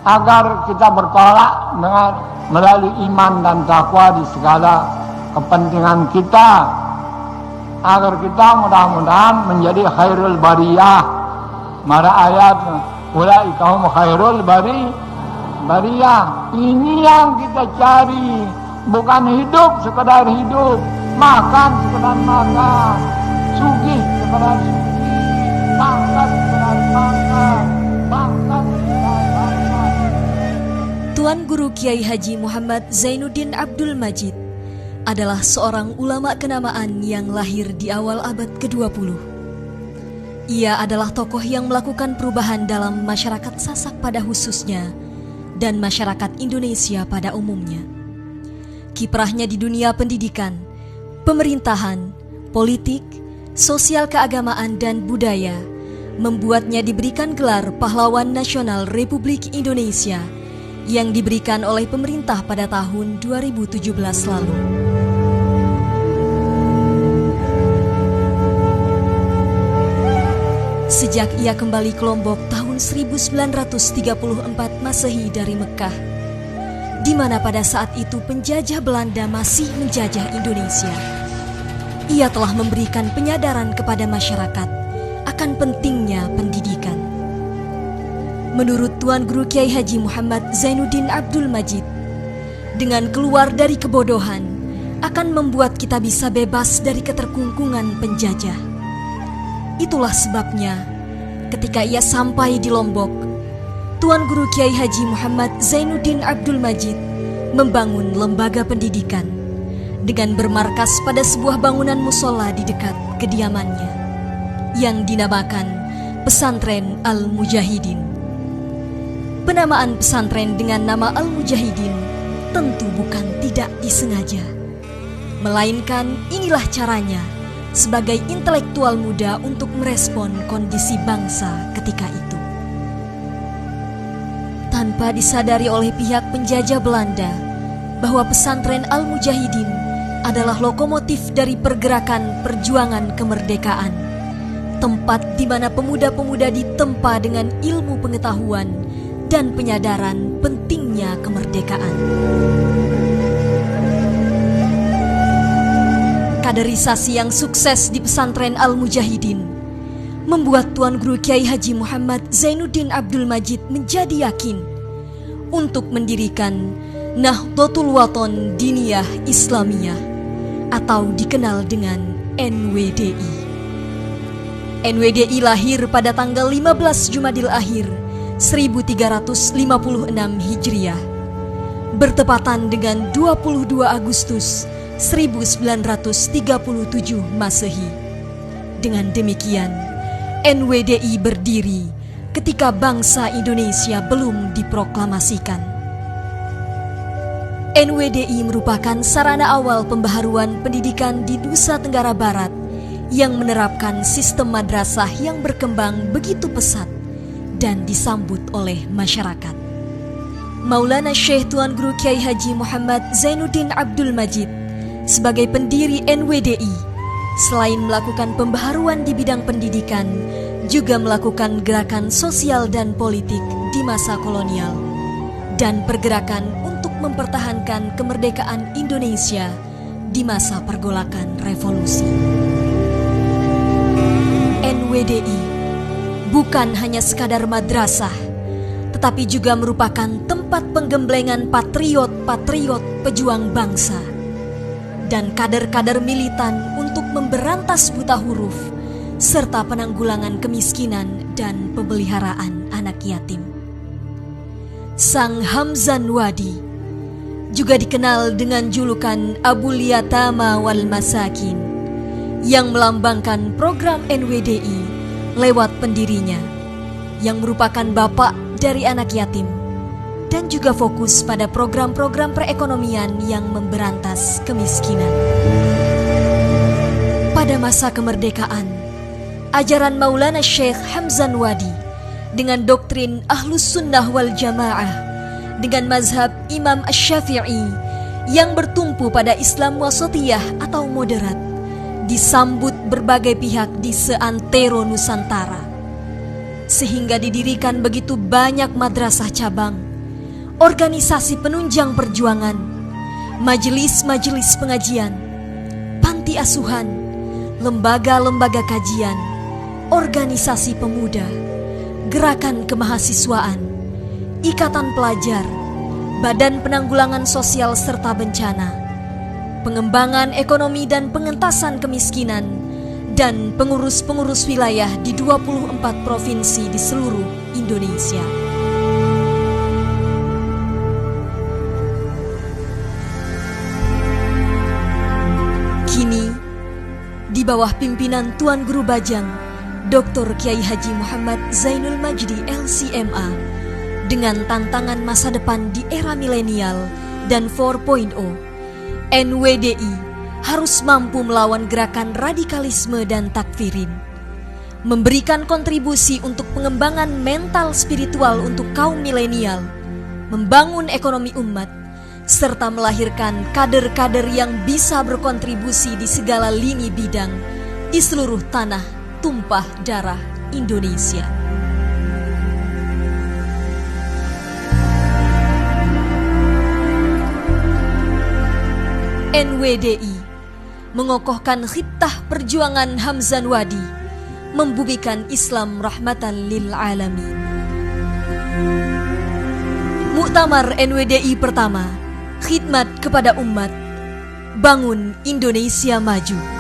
agar kita bertolak dengan melalui iman dan takwa di segala kepentingan kita, agar kita mudah-mudahan menjadi khairul bariyah. Mara ayat ulaika hum khairul bariyah. Ini yang kita cari, bukan hidup sekedar hidup, makan sekedar makan, sugih sekedar sugih, pangkat sekedar pangkat, pangkat sekedar pangkat. Tuan Guru Kiai Haji Muhammad Zainuddin Abdul Majid adalah seorang ulama kenamaan yang lahir di awal abad ke-20. Ia adalah tokoh yang melakukan perubahan dalam masyarakat Sasak pada khususnya dan masyarakat Indonesia pada umumnya. Kiprahnya di dunia pendidikan, pemerintahan, politik, sosial keagamaan dan budaya membuatnya diberikan gelar Pahlawan Nasional Republik Indonesia yang diberikan oleh pemerintah pada tahun 2017 lalu. Sejak ia kembali ke Lombok tahun 1934 Masehi dari Mekah, di mana pada saat itu penjajah Belanda masih menjajah Indonesia, ia telah memberikan penyadaran kepada masyarakat akan pentingnya pendidikan. Menurut Tuan Guru Kiai Haji Muhammad Zainuddin Abdul Majid, dengan keluar dari kebodohan akan membuat kita bisa bebas dari keterkungkungan penjajah. Itulah sebabnya ketika ia sampai di Lombok, Tuan Guru Kiai Haji Muhammad Zainuddin Abdul Majid membangun lembaga pendidikan dengan bermarkas pada sebuah bangunan musola di dekat kediamannya yang dinamakan Pesantren Al-Mujahidin. Penamaan pesantren dengan nama Al-Mujahidin tentu bukan tidak disengaja, melainkan inilah caranya sebagai intelektual muda untuk merespon kondisi bangsa ketika itu. Tanpa disadari oleh pihak penjajah Belanda bahwa pesantren Al-Mujahidin adalah lokomotif dari pergerakan perjuangan kemerdekaan, tempat di mana pemuda-pemuda ditempa dengan ilmu pengetahuan dan penyadaran pentingnya kemerdekaan. Kaderisasi yang sukses di pesantren Al-Mujahidin membuat Tuan Guru Kiai Haji Muhammad Zainuddin Abdul Majid menjadi yakin untuk mendirikan Nahdlatul Wathon Diniyah Islamiyah atau dikenal dengan NWDI. NWDI lahir pada tanggal 15 Jumadil Akhir 1356 Hijriah, bertepatan dengan 22 Agustus 1937 Masehi. Dengan demikian, NWDI berdiri ketika bangsa Indonesia belum diproklamasikan. NWDI merupakan sarana awal pembaharuan pendidikan di Nusa Tenggara Barat yang menerapkan sistem madrasah yang berkembang begitu pesat dan disambut oleh masyarakat. Maulana Syekh Tuan Guru Kiai Haji Muhammad Zainuddin Abdul Majid sebagai pendiri NWDI, selain melakukan pembaharuan di bidang pendidikan, juga melakukan gerakan sosial dan politik di masa kolonial dan pergerakan untuk mempertahankan kemerdekaan Indonesia di masa pergolakan revolusi. NWDI bukan hanya sekadar madrasah, tetapi juga merupakan tempat penggemblengan patriot-patriot pejuang bangsa dan kader-kader militan untuk memberantas buta huruf serta penanggulangan kemiskinan dan pemeliharaan anak yatim. Sang Hamzan Wadi juga dikenal dengan julukan Abul Yatama wal Masakin yang melambangkan program NWDI lewat pendirinya yang merupakan bapak dari anak yatim dan juga fokus pada program-program perekonomian yang memberantas kemiskinan. Pada masa kemerdekaan, ajaran Maulana Syekh Hamzan Wadi dengan doktrin Ahlus Sunnah wal Jamaah dengan mazhab Imam Asy-Syafi'i yang bertumpu pada Islam wasatiyah atau moderat disambut berbagai pihak di seantero Nusantara, sehingga didirikan begitu banyak madrasah cabang organisasi penunjang perjuangan, majelis-majelis pengajian, panti asuhan, lembaga-lembaga kajian, organisasi pemuda, gerakan kemahasiswaan, ikatan pelajar, badan penanggulangan sosial serta bencana, pengembangan ekonomi dan pengentasan kemiskinan, dan pengurus-pengurus wilayah di 24 provinsi di seluruh Indonesia. Kini, di bawah pimpinan Tuan Guru Bajang, Dr. Kiai Haji Muhammad Zainul Majdi LCMA, dengan tantangan masa depan di era milenial dan 4.0, NWDI harus mampu melawan gerakan radikalisme dan takfirin, memberikan kontribusi untuk pengembangan mental spiritual untuk kaum milenial, membangun ekonomi umat, serta melahirkan kader-kader yang bisa berkontribusi di segala lini bidang di seluruh tanah tumpah darah Indonesia. NWDI mengokohkan khitah perjuangan Hamzan Wadi, membumikan Islam rahmatan lil alamin. Muktamar NWDI pertama, khidmat kepada umat, bangun Indonesia maju.